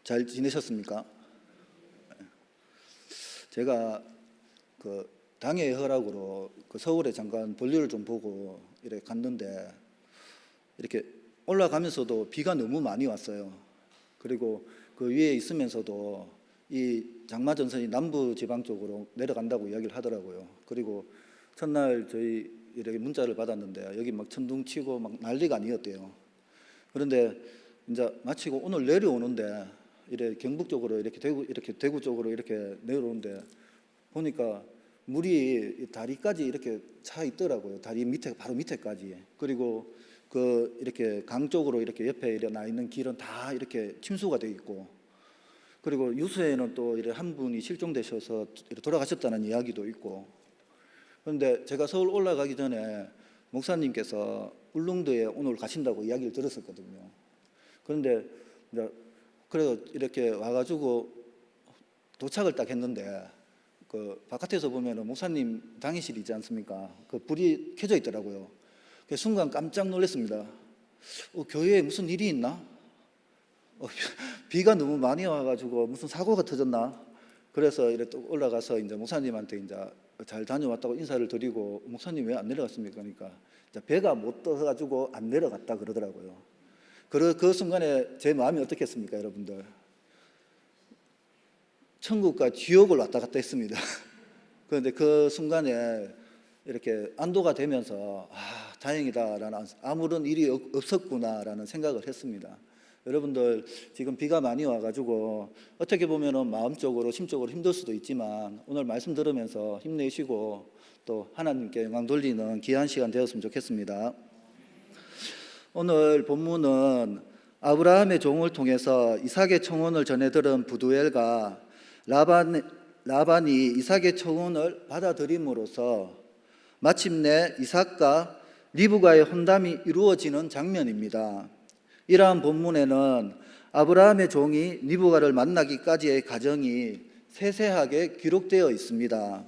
잘 지내셨습니까? 제가 그 당의 허락으로 그 서울에 잠깐 볼일을 좀 보고 이렇게 갔는데 이렇게 올라가면서도 비가 너무 많이 왔어요. 그리고 그 위에 있으면서도 이 장마전선이 남부 지방 쪽으로 내려간다고 이야기를 하더라고요. 그리고 첫날 저희 이렇게 문자를 받았는데 여기 막 천둥치고 막 난리가 아니었대요. 그런데 이제 마치고 오늘 내려오는데 이렇게 경북 쪽으로 이렇게 대구 쪽으로 이렇게 내려오는데 보니까 물이 다리까지 이렇게 차 있더라고요. 다리 밑에 바로 밑에까지. 그리고 그 이렇게 강 쪽으로 이렇게 옆에 이렇게 나 있는 길은 다 이렇게 침수가 돼 있고, 그리고 유수에는 또 이렇게 한 분이 실종되셔서 이렇게 돌아가셨다는 이야기도 있고. 그런데 제가 서울 올라가기 전에 목사님께서 울릉도에 오늘 가신다고 이야기를 들었었거든요. 그런데 이제 그래서 이렇게 와가지고 도착을 딱 했는데 그 바깥에서 보면은 목사님 당의실이 있지 않습니까? 그 불이 켜져 있더라고요. 그 순간 깜짝 놀랐습니다. 교회에 무슨 일이 있나? 비가 너무 많이 와가지고 무슨 사고가 터졌나? 그래서 이렇게 또 올라가서 이제 목사님한테 이제 잘 다녀왔다고 인사를 드리고, 목사님 왜 안 내려갔습니까? 그러니까 이제 배가 못 떠가지고 안 내려갔다 그러더라고요. 그 순간에 제 마음이 어떻겠습니까, 여러분들? 천국과 지옥을 왔다 갔다 했습니다. 그런데 그 순간에 이렇게 안도가 되면서 다행이다라는, 아무런 일이 없었구나라는 생각을 했습니다. 여러분들 지금 비가 많이 와가지고 어떻게 보면은 마음적으로 심적으로 힘들 수도 있지만 오늘 말씀 들으면서 힘내시고 또 하나님께 영광 돌리는 귀한 시간 되었으면 좋겠습니다. 오늘 본문은 아브라함의 종을 통해서 이삭의 청혼을 전해 들은 부두엘과 라반이 이삭의 청혼을 받아들임으로써 마침내 이삭과 리브가의 혼담이 이루어지는 장면입니다. 이러한 본문에는 아브라함의 종이 리브가를 만나기까지의 과정이 세세하게 기록되어 있습니다.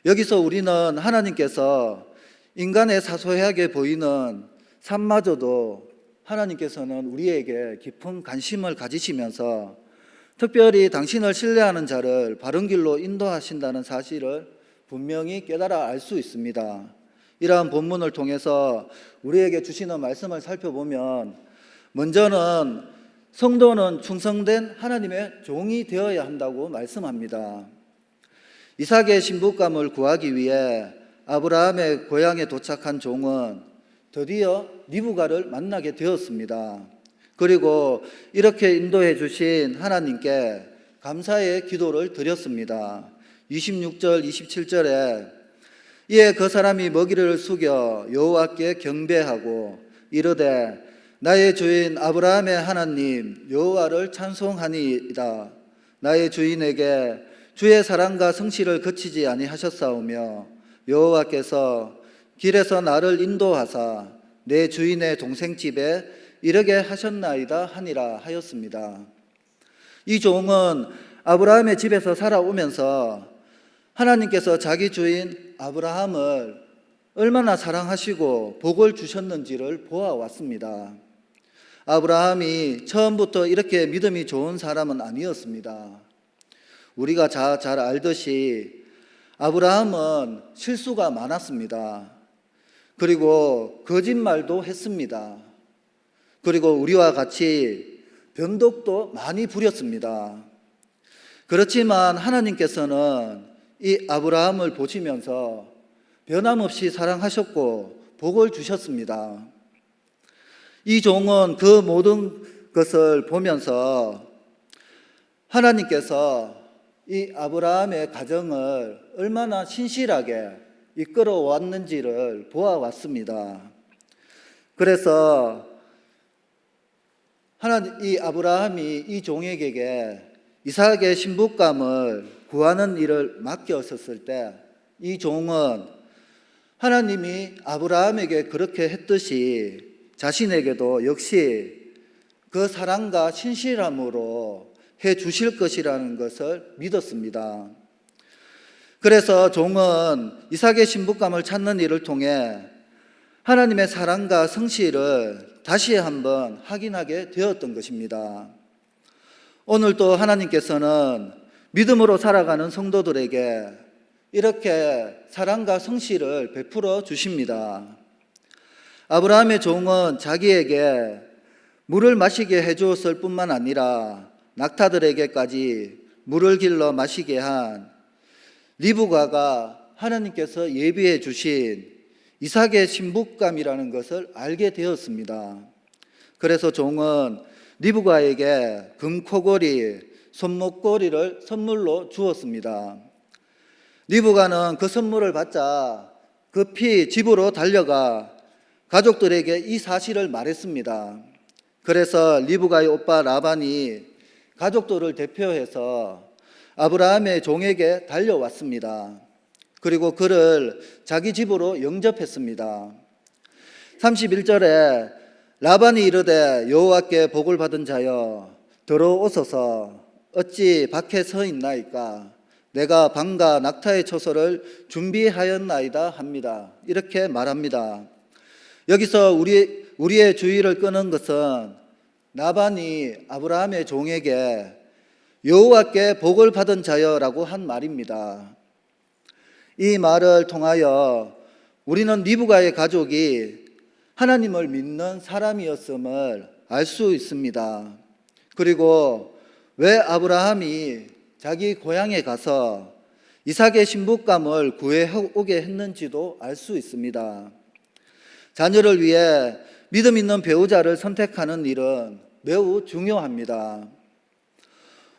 여기서 우리는 하나님께서 인간의 사소하게 보이는 삶마저도 하나님께서는 우리에게 깊은 관심을 가지시면서 특별히 당신을 신뢰하는 자를 바른 길로 인도하신다는 사실을 분명히 깨달아 알 수 있습니다. 이러한 본문을 통해서 우리에게 주시는 말씀을 살펴보면, 먼저는 성도는 충성된 하나님의 종이 되어야 한다고 말씀합니다. 이삭의 신부감을 구하기 위해 아브라함의 고향에 도착한 종은 드디어 리브가를 만나게 되었습니다. 그리고 이렇게 인도해 주신 하나님께 감사의 기도를 드렸습니다. 26절, 27절에 이에 그 사람이 먹이를 숙여 여호와께 경배하고 이르되 나의 주인 아브라함의 하나님 여호와를 찬송하니이다. 나의 주인에게 주의 사랑과 성실을 그치지 아니하셨사오며 여호와께서 길에서 나를 인도하사 내 주인의 동생 집에 이르게 하셨나이다 하니라 하였습니다. 이 종은 아브라함의 집에서 살아오면서 하나님께서 자기 주인 아브라함을 얼마나 사랑하시고 복을 주셨는지를 보아왔습니다. 아브라함이 처음부터 이렇게 믿음이 좋은 사람은 아니었습니다. 우리가 잘 알듯이 아브라함은 실수가 많았습니다. 그리고 거짓말도 했습니다. 그리고 우리와 같이 변덕도 많이 부렸습니다. 그렇지만 하나님께서는 이 아브라함을 보시면서 변함없이 사랑하셨고 복을 주셨습니다. 이 종은 그 모든 것을 보면서 하나님께서 이 아브라함의 가정을 얼마나 신실하게 이끌어 왔는지를 보아왔습니다. 그래서 이 아브라함이 이 종에게 이삭의 신부감을 구하는 일을 맡겼었을 때 이 종은 하나님이 아브라함에게 그렇게 했듯이 자신에게도 역시 그 사랑과 신실함으로 해 주실 것이라는 것을 믿었습니다. 그래서 종은 이삭의 신부감을 찾는 일을 통해 하나님의 사랑과 성실을 다시 한번 확인하게 되었던 것입니다. 오늘도 하나님께서는 믿음으로 살아가는 성도들에게 이렇게 사랑과 성실을 베풀어 주십니다. 아브라함의 종은 자기에게 물을 마시게 해주었을 뿐만 아니라 낙타들에게까지 물을 길러 마시게 한 리브가가 하나님께서 예비해 주신 이삭의 신부감이라는 것을 알게 되었습니다. 그래서 종은 리브가에게 금코걸이, 손목걸이를 선물로 주었습니다. 리브가는 그 선물을 받자 급히 집으로 달려가 가족들에게 이 사실을 말했습니다. 그래서 리브가의 오빠 라반이 가족들을 대표해서 아브라함의 종에게 달려왔습니다. 그리고 그를 자기 집으로 영접했습니다. 31절에 라반이 이르되 여호와께 복을 받은 자여 들어오소서 어찌 밖에 서 있나이까 내가 방과 낙타의 초소를 준비하였나이다 합니다. 이렇게 말합니다. 여기서 우리의 주의를 끄는 것은 라반이 아브라함의 종에게 여호와께 복을 받은 자여라고 한 말입니다. 이 말을 통하여 우리는 리브가의 가족이 하나님을 믿는 사람이었음을 알 수 있습니다. 그리고 왜 아브라함이 자기 고향에 가서 이삭의 신부감을 구해오게 했는지도 알 수 있습니다. 자녀를 위해 믿음 있는 배우자를 선택하는 일은 매우 중요합니다.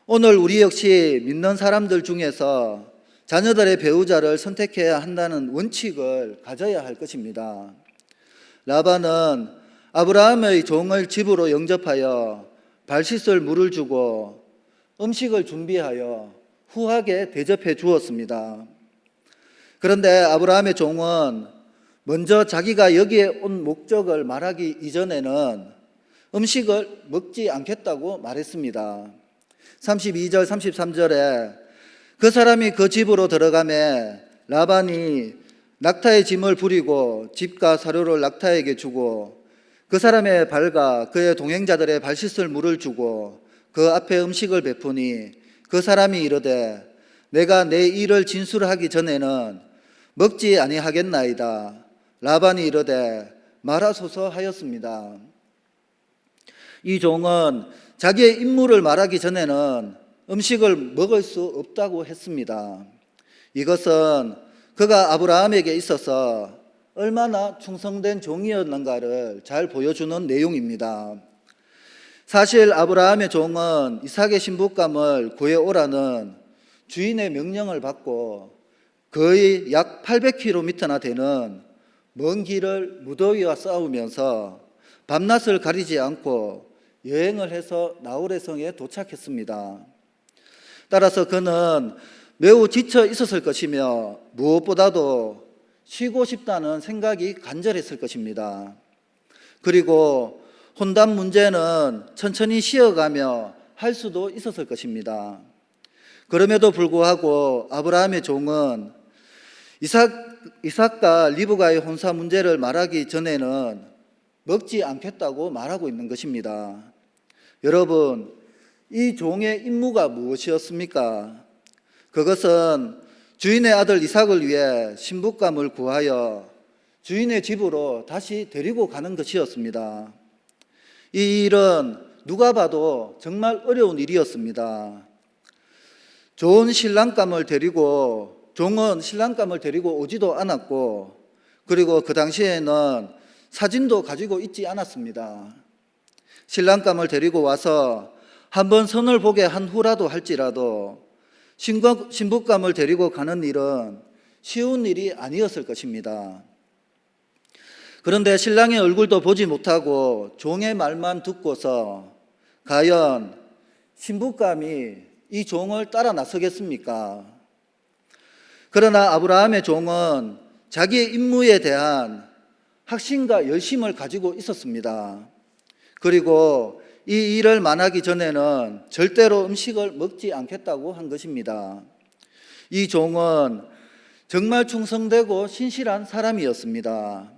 오늘 우리 역시 믿는 사람들 중에서 자녀들의 배우자를 선택해야 한다는 원칙을 가져야 할 것입니다. 라반은 아브라함의 종을 집으로 영접하여 발 씻을 물을 주고 음식을 준비하여 후하게 대접해 주었습니다. 그런데 아브라함의 종은 먼저 자기가 여기에 온 목적을 말하기 이전에는 음식을 먹지 않겠다고 말했습니다. 32절 33절에 그 사람이 그 집으로 들어가매 라반이 낙타의 짐을 부리고 집과 사료를 낙타에게 주고 그 사람의 발과 그의 동행자들의 발 씻을 물을 주고 그 앞에 음식을 베푸니 그 사람이 이르되 내가 내 일을 진술하기 전에는 먹지 아니하겠나이다. 라반이 이르되 말하소서 하였습니다. 이 종은 자기의 임무를 말하기 전에는 음식을 먹을 수 없다고 했습니다. 이것은 그가 아브라함에게 있어서 얼마나 충성된 종이었는가를 잘 보여주는 내용입니다. 사실 아브라함의 종은 이삭의 신부감을 구해오라는 주인의 명령을 받고 거의 약 800km나 되는 먼 길을 무더위와 싸우면서 밤낮을 가리지 않고 여행을 해서 나홀의 성에 도착했습니다. 따라서 그는 매우 지쳐 있었을 것이며 무엇보다도 쉬고 싶다는 생각이 간절했을 것입니다. 그리고 혼담 문제는 천천히 쉬어가며 할 수도 있었을 것입니다. 그럼에도 불구하고 아브라함의 종은 이삭과 리브가의 혼사 문제를 말하기 전에는 먹지 않겠다고 말하고 있는 것입니다. 여러분, 이 종의 임무가 무엇이었습니까? 그것은 주인의 아들 이삭을 위해 신부감을 구하여 주인의 집으로 다시 데리고 가는 것이었습니다. 이 일은 누가 봐도 정말 어려운 일이었습니다. 종은 신랑감을 데리고 오지도 않았고, 그리고 그 당시에는 사진도 가지고 있지 않았습니다. 신랑감을 데리고 와서 한번 선을 보게 한 후라도 할지라도 신부감을 데리고 가는 일은 쉬운 일이 아니었을 것입니다. 그런데 신랑의 얼굴도 보지 못하고 종의 말만 듣고서 과연 신부감이 이 종을 따라 나서겠습니까? 그러나 아브라함의 종은 자기의 임무에 대한 확신과 열심을 가지고 있었습니다. 그리고 이 일을 만하기 전에는 절대로 음식을 먹지 않겠다고 한 것입니다. 이 종은 정말 충성되고 신실한 사람이었습니다.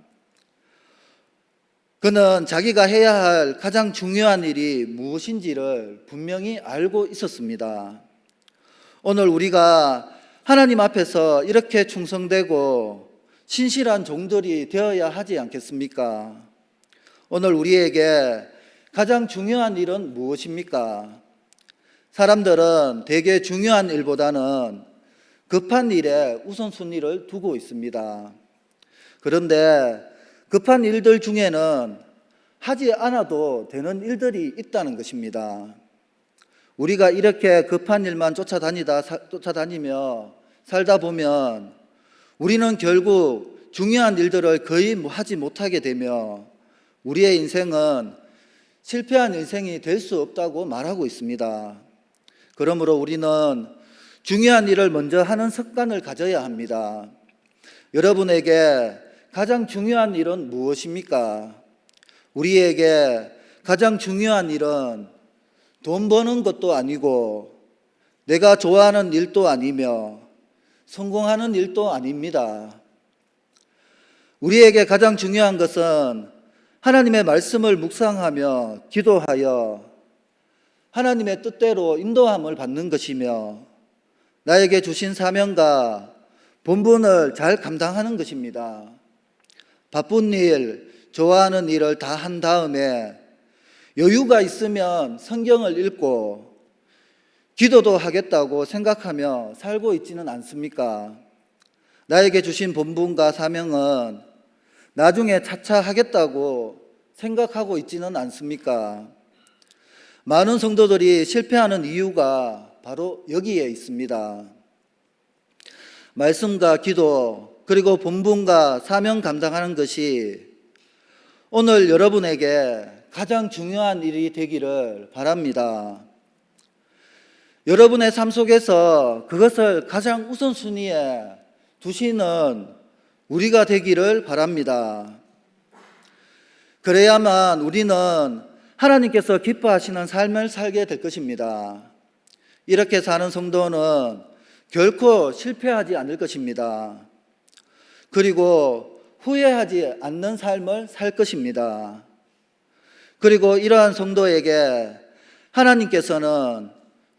그는 자기가 해야 할 가장 중요한 일이 무엇인지를 분명히 알고 있었습니다. 오늘 우리가 하나님 앞에서 이렇게 충성되고 신실한 종들이 되어야 하지 않겠습니까? 오늘 우리에게 가장 중요한 일은 무엇입니까? 사람들은 대개 중요한 일보다는 급한 일에 우선순위를 두고 있습니다. 그런데 급한 일들 중에는 하지 않아도 되는 일들이 있다는 것입니다. 우리가 이렇게 급한 일만 쫓아다니며 살다 보면 우리는 결국 중요한 일들을 거의 하지 못하게 되며 우리의 인생은 실패한 인생이 될 수 없다고 말하고 있습니다. 그러므로 우리는 중요한 일을 먼저 하는 습관을 가져야 합니다. 여러분에게 가장 중요한 일은 무엇입니까? 우리에게 가장 중요한 일은 돈 버는 것도 아니고 내가 좋아하는 일도 아니며 성공하는 일도 아닙니다. 우리에게 가장 중요한 것은 하나님의 말씀을 묵상하며 기도하여 하나님의 뜻대로 인도함을 받는 것이며 나에게 주신 사명과 본분을 잘 감당하는 것입니다. 바쁜 일, 좋아하는 일을 다 한 다음에 여유가 있으면 성경을 읽고 기도도 하겠다고 생각하며 살고 있지는 않습니까? 나에게 주신 본분과 사명은 나중에 차차 하겠다고 생각하고 있지는 않습니까? 많은 성도들이 실패하는 이유가 바로 여기에 있습니다. 말씀과 기도 그리고 본분과 사명 감당하는 것이 오늘 여러분에게 가장 중요한 일이 되기를 바랍니다. 여러분의 삶 속에서 그것을 가장 우선순위에 두시는 우리가 되기를 바랍니다. 그래야만 우리는 하나님께서 기뻐하시는 삶을 살게 될 것입니다. 이렇게 사는 성도는 결코 실패하지 않을 것입니다. 그리고 후회하지 않는 삶을 살 것입니다. 그리고 이러한 성도에게 하나님께서는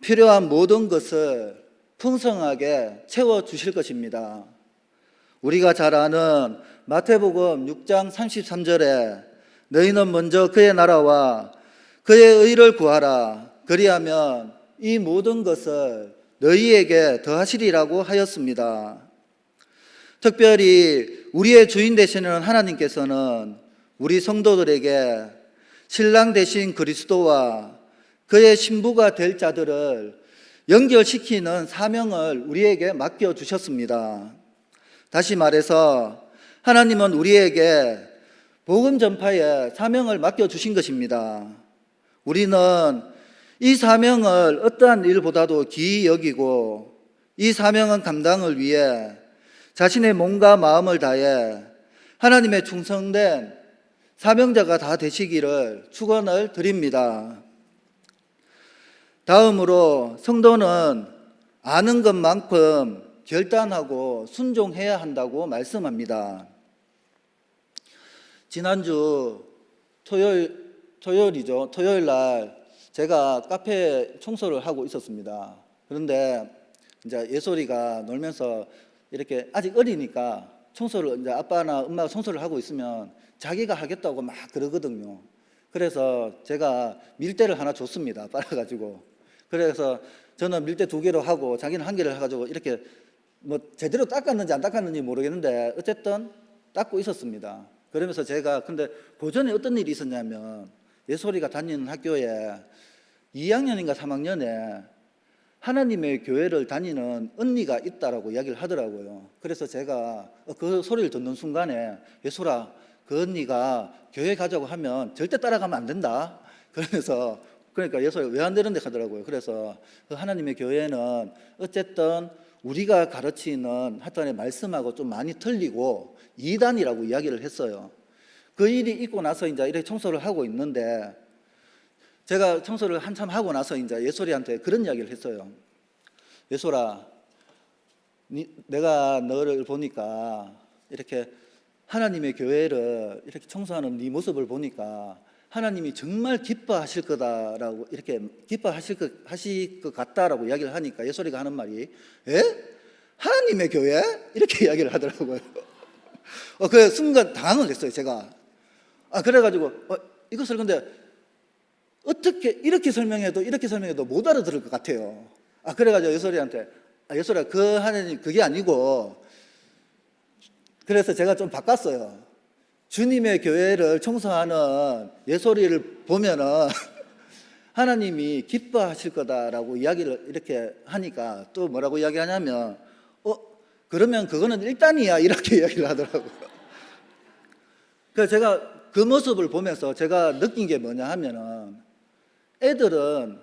필요한 모든 것을 풍성하게 채워주실 것입니다. 우리가 잘 아는 마태복음 6장 33절에 너희는 먼저 그의 나라와 그의 의를 구하라. 그리하면 이 모든 것을 너희에게 더하시리라고 하였습니다. 특별히 우리의 주인 되시는 하나님께서는 우리 성도들에게 신랑 되신 그리스도와 그의 신부가 될 자들을 연결시키는 사명을 우리에게 맡겨주셨습니다. 다시 말해서 하나님은 우리에게 복음 전파의 사명을 맡겨주신 것입니다. 우리는 이 사명을 어떠한 일보다도 기이 여기고 이 사명은 감당을 위해 자신의 몸과 마음을 다해 하나님의 충성된 사명자가 다 되시기를 축원을 드립니다. 다음으로 성도는 아는 것만큼 결단하고 순종해야 한다고 말씀합니다. 지난주 토요일 날 제가 카페 청소를 하고 있었습니다. 그런데 이제 예솔이가 놀면서 이렇게 아직 어리니까 청소를 이제 아빠나 엄마가 청소를 하고 있으면 자기가 하겠다고 막 그러거든요. 그래서 제가 밀대를 하나 줬습니다. 빨아가지고. 그래서 저는 밀대 2개로 하고 자기는 1개를 해가지고 이렇게 뭐 제대로 닦았는지 안 닦았는지 모르겠는데 어쨌든 닦고 있었습니다. 그러면서 제가 근데 그 전에 어떤 일이 있었냐면 예솔이가 다니는 학교에 2학년인가 3학년에 하나님의 교회를 다니는 언니가 있다라고 이야기를 하더라고요. 그래서 제가 그 소리를 듣는 순간에 예솔아, 그 언니가 교회 가자고 하면 절대 따라가면 안 된다. 그러면서 그러니까 예솔이 왜 안 되는데 하더라고요. 그래서 그 하나님의 교회는 어쨌든 우리가 가르치는 하여튼의 말씀하고 좀 많이 틀리고 이단이라고 이야기를 했어요. 그 일이 있고 나서 이제 이렇게 청소를 하고 있는데 제가 청소를 한참 하고 나서 이제 예솔이한테 그런 이야기를 했어요. 예솔아, 내가 너를 보니까 이렇게 하나님의 교회를 이렇게 청소하는 네 모습을 보니까 하나님이 정말 기뻐하실 거다라고 이렇게 하실 것 같다라고 이야기를 하니까 예솔이가 하는 말이 하나님의 교회? 이렇게 이야기를 하더라고요. 그 순간 당황을 했어요, 제가. 그래가지고 이것을 근데 어떻게 이렇게 설명해도 못 알아들을 것 같아요. 그래가지고 예솔이한테 예솔아, 그 하나님 그게 아니고, 그래서 제가 좀 바꿨어요. 주님의 교회를 청소하는 예솔이를 보면은 하나님이 기뻐하실 거다라고 이야기를 이렇게 하니까 또 뭐라고 이야기하냐면 그러면 그거는 일단이야 이렇게 이야기를 하더라고요. 그래서 제가 그 모습을 보면서 제가 느낀 게 뭐냐 하면은 애들은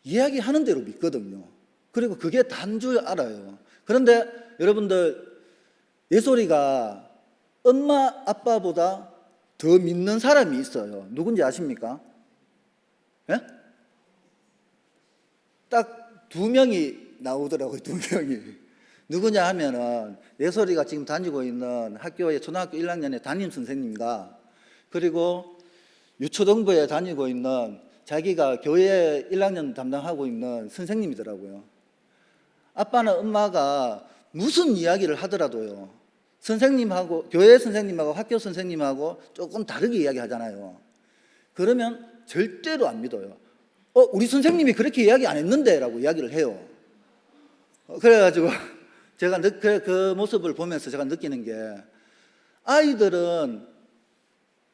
이야기하는 대로 믿거든요. 그리고 그게 다인 줄 알아요. 그런데 여러분들 예솔이가 엄마 아빠보다 더 믿는 사람이 있어요. 누군지 아십니까? 딱 두 명이 나오더라고요. 두 명이. 누구냐 하면은 예솔이가 지금 다니고 있는 학교의 초등학교 1학년의 담임 선생님과 그리고 유초등부에 다니고 있는 자기가 교회 1학년 담당하고 있는 선생님이더라고요. 아빠나 엄마가 무슨 이야기를 하더라도요, 선생님하고 교회 선생님하고 학교 선생님하고 조금 다르게 이야기하잖아요. 그러면 절대로 안 믿어요. 우리 선생님이 그렇게 이야기 안 했는데 라고 이야기를 해요. 그래가지고 제가 그 모습을 보면서 제가 느끼는 게 아이들은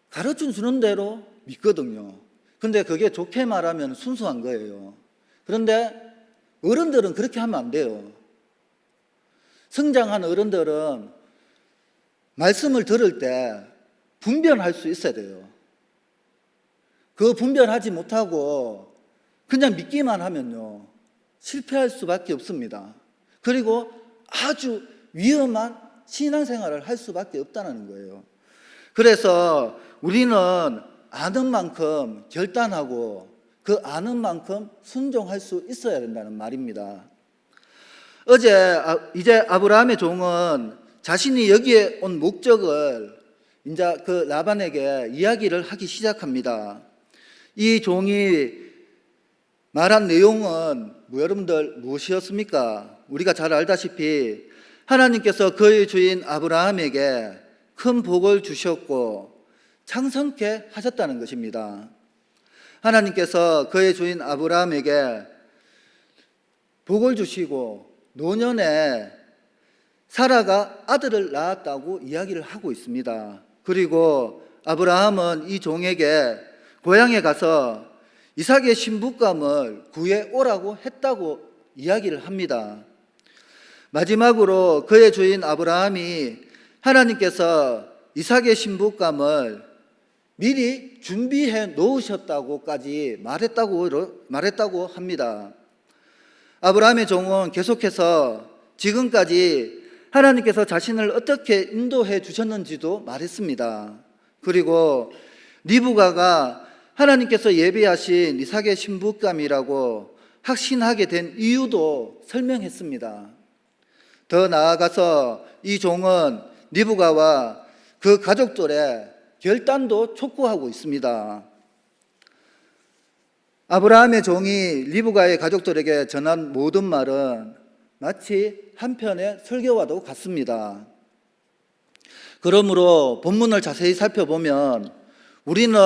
가르쳐 주는 대로 믿거든요. 근데 그게 좋게 말하면 순수한 거예요. 그런데 어른들은 그렇게 하면 안 돼요. 성장한 어른들은 말씀을 들을 때 분별할 수 있어야 돼요. 그 분별하지 못하고 그냥 믿기만 하면요, 실패할 수밖에 없습니다. 그리고 아주 위험한 신앙생활을 할 수밖에 없다는 거예요. 그래서 우리는 아는 만큼 결단하고 그 아는 만큼 순종할 수 있어야 된다는 말입니다. 이제 아브라함의 종은 자신이 여기에 온 목적을 이제 그 라반에게 이야기를 하기 시작합니다. 이 종이 말한 내용은 여러분들 무엇이었습니까? 우리가 잘 알다시피 하나님께서 그의 주인 아브라함에게 큰 복을 주셨고 창성케 하셨다는 것입니다. 하나님께서 그의 주인 아브라함에게 복을 주시고 노년에 사라가 아들을 낳았다고 이야기를 하고 있습니다. 그리고 아브라함은 이 종에게 고향에 가서 이삭의 신부감을 구해 오라고 했다고 이야기를 합니다. 마지막으로 그의 주인 아브라함이 하나님께서 이삭의 신부감을 미리 준비해 놓으셨다고까지 말했다고 합니다. 아브라함의 종은 계속해서 지금까지 하나님께서 자신을 어떻게 인도해 주셨는지도 말했습니다. 그리고 리브가가 하나님께서 예비하신 이삭의 신부감이라고 확신하게 된 이유도 설명했습니다. 더 나아가서 이 종은 리브가와 그 가족들의 결단도 촉구하고 있습니다. 아브라함의 종이 리브가의 가족들에게 전한 모든 말은 마치 한편의 설교와도 같습니다. 그러므로 본문을 자세히 살펴보면 우리는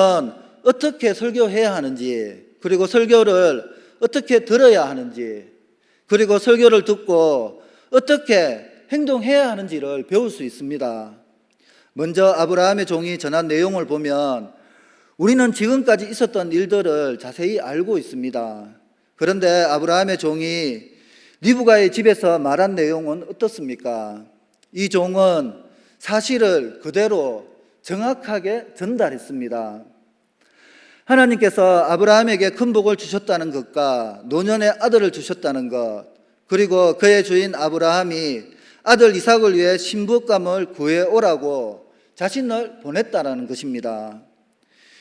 어떻게 설교해야 하는지, 그리고 설교를 어떻게 들어야 하는지, 그리고 설교를 듣고 어떻게 행동해야 하는지를 배울 수 있습니다. 먼저 아브라함의 종이 전한 내용을 보면 우리는 지금까지 있었던 일들을 자세히 알고 있습니다. 그런데 아브라함의 종이 리브가의 집에서 말한 내용은 어떻습니까? 이 종은 사실을 그대로 정확하게 전달했습니다. 하나님께서 아브라함에게 큰 복을 주셨다는 것과 노년의 아들을 주셨다는 것, 그리고 그의 주인 아브라함이 아들 이삭을 위해 신부감을 구해오라고 자신을 보냈다는 것입니다.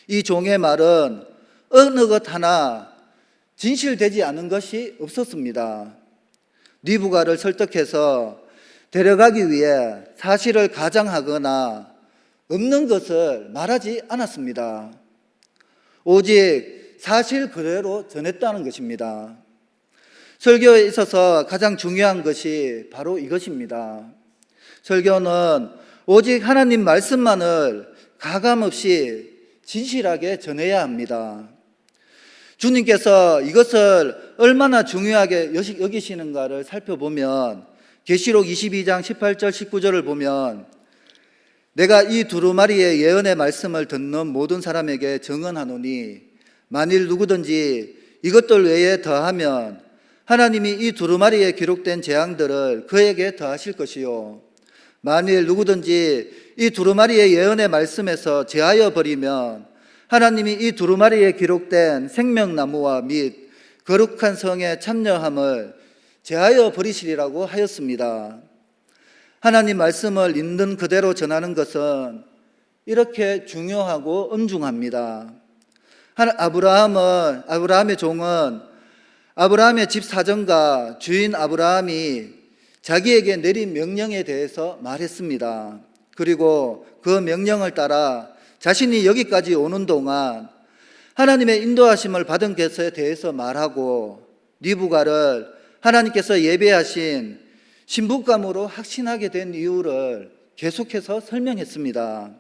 이 종의 말은 어느 것 하나 진실되지 않은 것이 없었습니다. 리브가를 설득해서 데려가기 위해 사실을 가장하거나 없는 것을 말하지 않았습니다. 오직 사실 그대로 전했다는 것입니다. 설교에 있어서 가장 중요한 것이 바로 이것입니다. 설교는 오직 하나님 말씀만을 가감없이 진실하게 전해야 합니다. 주님께서 이것을 얼마나 중요하게 여기시는가를 살펴보면 계시록 22장 18절 19절을 보면 내가 이 두루마리의 예언의 말씀을 듣는 모든 사람에게 증언하노니 만일 누구든지 이것들 외에 더하면 하나님이 이 두루마리에 기록된 재앙들을 그에게 더하실 것이요 만일 누구든지 이 두루마리의 예언의 말씀에서 제하여 버리면 하나님이 이 두루마리에 기록된 생명나무와 및 거룩한 성의 참여함을 제하여 버리시리라고 하였습니다. 하나님 말씀을 있는 그대로 전하는 것은 이렇게 중요하고 엄중합니다. 아브라함의 종은 아브라함의 집 사정과 주인 아브라함이 자기에게 내린 명령에 대해서 말했습니다. 그리고 그 명령을 따라 자신이 여기까지 오는 동안 하나님의 인도하심을 받은 것에 대해서 말하고 리브가를 하나님께서 예배하신 신부감으로 확신하게 된 이유를 계속해서 설명했습니다.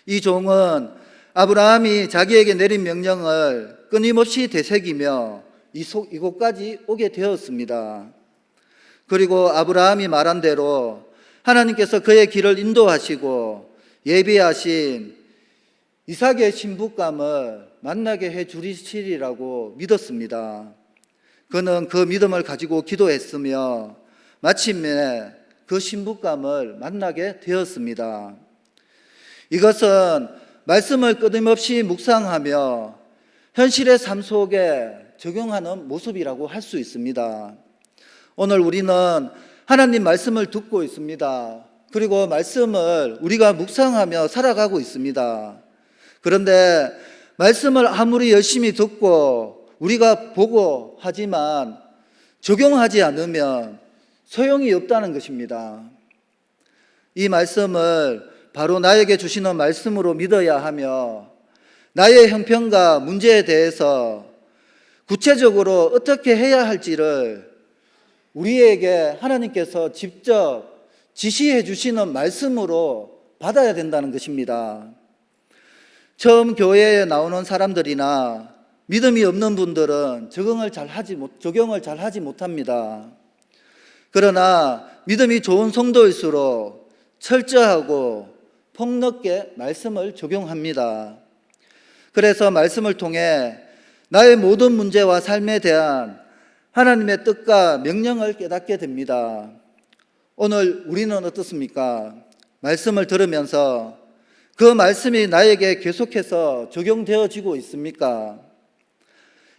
이 종은 아브라함이 자기에게 내린 명령을 끊임없이 되새기며 이곳까지 오게 되었습니다. 그리고 아브라함이 말한 대로 하나님께서 그의 길을 인도하시고 예비하신 이삭의 신부감을 만나게 해 주시리라고 믿었습니다. 그는 그 믿음을 가지고 기도했으며 마침내 그 신부감을 만나게 되었습니다. 이것은 말씀을 끊임없이 묵상하며 현실의 삶 속에 적용하는 모습이라고 할 수 있습니다. 오늘 우리는 하나님 말씀을 듣고 있습니다. 그리고 말씀을 우리가 묵상하며 살아가고 있습니다. 그런데 말씀을 아무리 열심히 듣고 우리가 보고 하지만 적용하지 않으면 소용이 없다는 것입니다. 이 말씀을 바로 나에게 주시는 말씀으로 믿어야 하며 나의 형편과 문제에 대해서 구체적으로 어떻게 해야 할지를 우리에게 하나님께서 직접 지시해 주시는 말씀으로 받아야 된다는 것입니다. 처음 교회에 나오는 사람들이나 믿음이 없는 분들은 적용을 잘 하지 못합니다. 그러나 믿음이 좋은 성도일수록 철저하고 폭넓게 말씀을 적용합니다. 그래서 말씀을 통해 나의 모든 문제와 삶에 대한 하나님의 뜻과 명령을 깨닫게 됩니다. 오늘 우리는 어떻습니까? 말씀을 들으면서 그 말씀이 나에게 계속해서 적용되어지고 있습니까?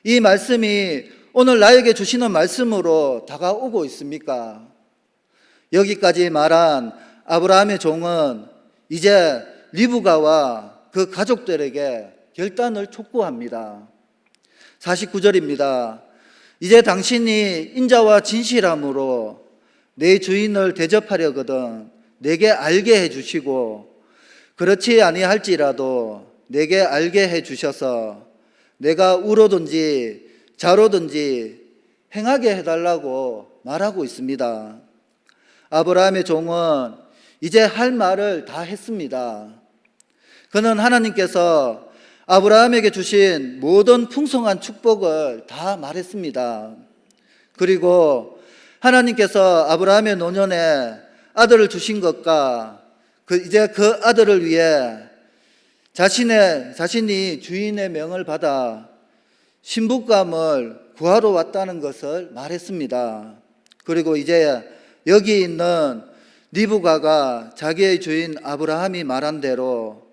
이 말씀이 오늘 나에게 주시는 말씀으로 다가오고 있습니까? 여기까지 말한 아브라함의 종은 이제 리브가와 그 가족들에게 결단을 촉구합니다. 49절입니다. 이제 당신이 인자와 진실함으로 내 주인을 대접하려거든 내게 알게 해주시고 그렇지 아니할지라도 내게 알게 해주셔서 내가 우로든지 좌로든지 행하게 해달라고 말하고 있습니다. 아브라함의 종은 이제 할 말을 다 했습니다. 그는 하나님께서 아브라함에게 주신 모든 풍성한 축복을 다 말했습니다. 그리고 하나님께서 아브라함의 노년에 아들을 주신 것과 이제 그 아들을 위해 자신이 주인의 명을 받아 신부감을 구하러 왔다는 것을 말했습니다. 그리고 이제 여기 있는 리브가가 자기의 주인 아브라함이 말한 대로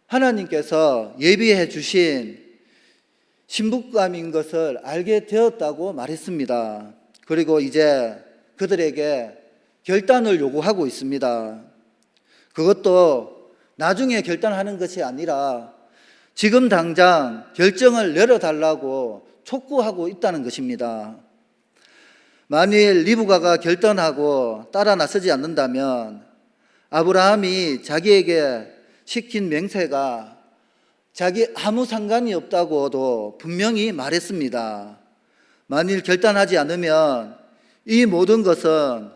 하나님께서 예비해 주신 신부감인 것을 알게 되었다고 말했습니다. 그리고 이제 그들에게 결단을 요구하고 있습니다. 그것도 나중에 결단하는 것이 아니라 지금 당장 결정을 내려달라고 촉구하고 있다는 것입니다. 만일 리브가가 결단하고 따라 나서지 않는다면 아브라함이 자기에게 시킨 맹세가 자기 아무 상관이 없다고도 분명히 말했습니다. 만일 결단하지 않으면 이 모든 것은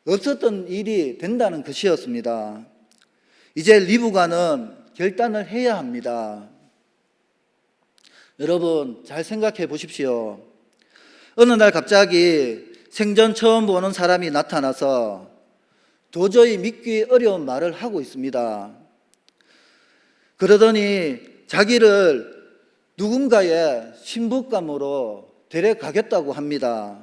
없었던 일이 된다는 것이었습니다. 이제 리브가는 결단을 해야 합니다. 여러분 잘 생각해 보십시오. 어느 날 갑자기 생전 처음 보는 사람이 나타나서 도저히 믿기 어려운 말을 하고 있습니다. 그러더니 자기를 누군가의 신부감으로 데려가겠다고 합니다.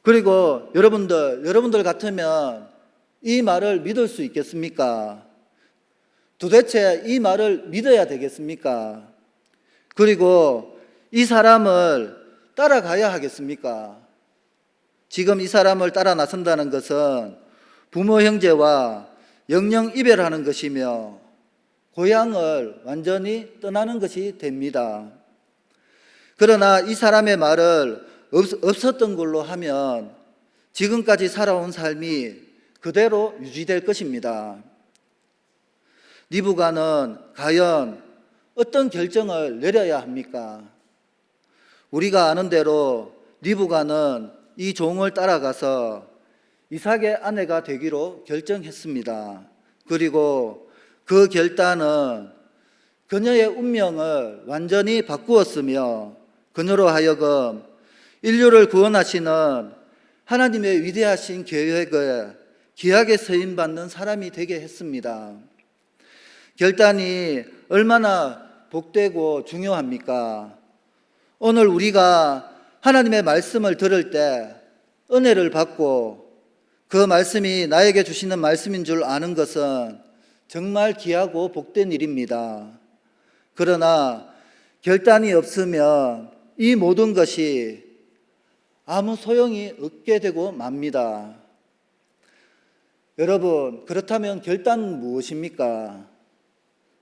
그리고 여러분들 같으면 이 말을 믿을 수 있겠습니까? 도대체 이 말을 믿어야 되겠습니까? 그리고 이 사람을 따라가야 하겠습니까? 지금 이 사람을 따라 나선다는 것은 부모 형제와 영영 이별하는 것이며 고향을 완전히 떠나는 것이 됩니다. 그러나 이 사람의 말을 없었던 걸로 하면 지금까지 살아온 삶이 그대로 유지될 것입니다. 리브가는 과연 어떤 결정을 내려야 합니까? 우리가 아는 대로 리브가는 이 종을 따라가서 이삭의 아내가 되기로 결정했습니다. 그리고 그 결단은 그녀의 운명을 완전히 바꾸었으며 그녀로 하여금 인류를 구원하시는 하나님의 위대하신 계획에 귀하게 쓰임받는 사람이 되게 했습니다. 결단이 얼마나 복되고 중요합니까? 오늘 우리가 하나님의 말씀을 들을 때 은혜를 받고 그 말씀이 나에게 주시는 말씀인 줄 아는 것은 정말 귀하고 복된 일입니다. 그러나 결단이 없으면 이 모든 것이 아무 소용이 없게 되고 맙니다. 여러분, 그렇다면 결단은 무엇입니까?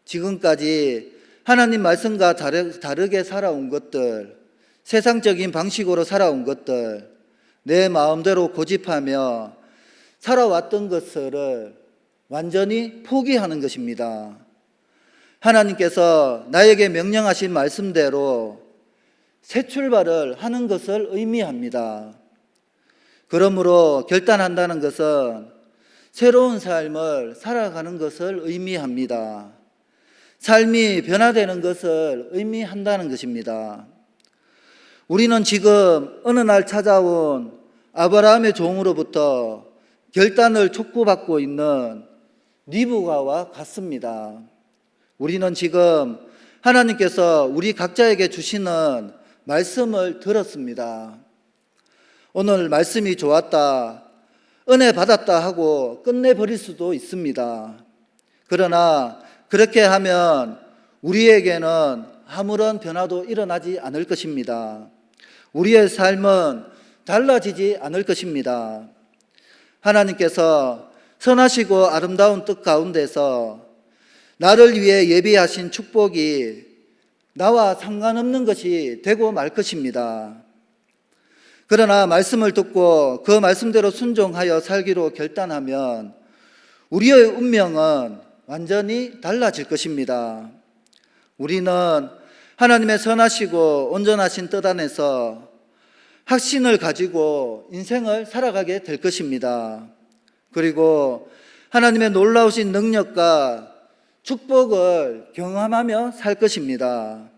지금까지 하나님 말씀과 다르게 살아온 것들, 세상적인 방식으로 살아온 것들, 내 마음대로 고집하며 살아왔던 것을 완전히 포기하는 것입니다. 하나님께서 나에게 명령하신 말씀대로 새 출발을 하는 것을 의미합니다. 그러므로 결단한다는 것은 새로운 삶을 살아가는 것을 의미합니다. 삶이 변화되는 것을 의미한다는 것입니다. 우리는 지금 어느 날 찾아온 아브라함의 종으로부터 결단을 촉구받고 있는 리브가와 같습니다. 우리는 지금 하나님께서 우리 각자에게 주시는 말씀을 들었습니다. 오늘 말씀이 좋았다, 은혜 받았다 하고 끝내버릴 수도 있습니다. 그러나 그렇게 하면 우리에게는 아무런 변화도 일어나지 않을 것입니다. 우리의 삶은 달라지지 않을 것입니다. 하나님께서 선하시고 아름다운 뜻 가운데서 나를 위해 예비하신 축복이 나와 상관없는 것이 되고 말 것입니다. 그러나 말씀을 듣고 그 말씀대로 순종하여 살기로 결단하면 우리의 운명은 완전히 달라질 것입니다. 우리는 하나님의 선하시고 온전하신 뜻 안에서 확신을 가지고 인생을 살아가게 될 것입니다. 그리고 하나님의 놀라우신 능력과 축복을 경험하며 살 것입니다.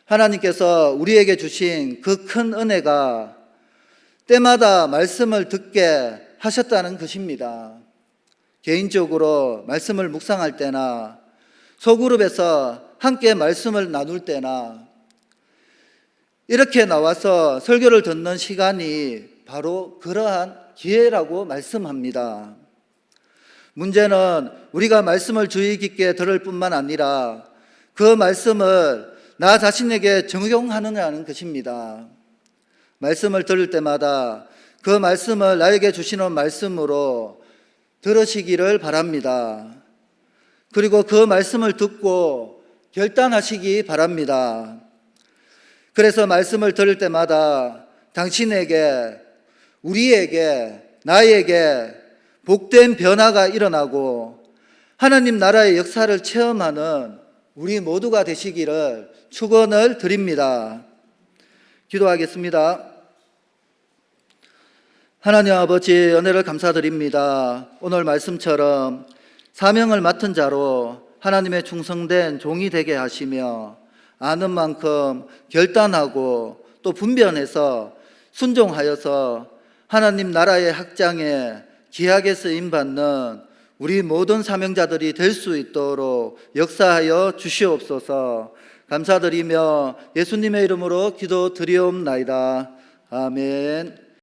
하나님께서 우리에게 주신 그 큰 은혜가 때마다 말씀을 듣게 하셨다는 것입니다. 개인적으로 말씀을 묵상할 때나 소그룹에서 함께 말씀을 나눌 때나 이렇게 나와서 설교를 듣는 시간이 바로 그러한 기회라고 말씀합니다. 문제는 우리가 말씀을 주의 깊게 들을 뿐만 아니라 그 말씀을 나 자신에게 적용하느냐는 것입니다. 말씀을 들을 때마다 그 말씀을 나에게 주시는 말씀으로 들으시기를 바랍니다. 그리고 그 말씀을 듣고 결단하시기 바랍니다. 그래서 말씀을 들을 때마다 당신에게, 우리에게, 나에게 복된 변화가 일어나고 하나님 나라의 역사를 체험하는 우리 모두가 되시기를 축원을 드립니다. 기도하겠습니다. 하나님 아버지, 은혜를 감사드립니다. 오늘 말씀처럼 사명을 맡은 자로 하나님의 충성된 종이 되게 하시며 아는 만큼 결단하고 또 분별해서 순종하여서 하나님 나라의 확장에 귀하게 쓰임받는 우리 모든 사명자들이 될 수 있도록 역사하여 주시옵소서. 감사드리며 예수님의 이름으로 기도드리옵나이다. 아멘.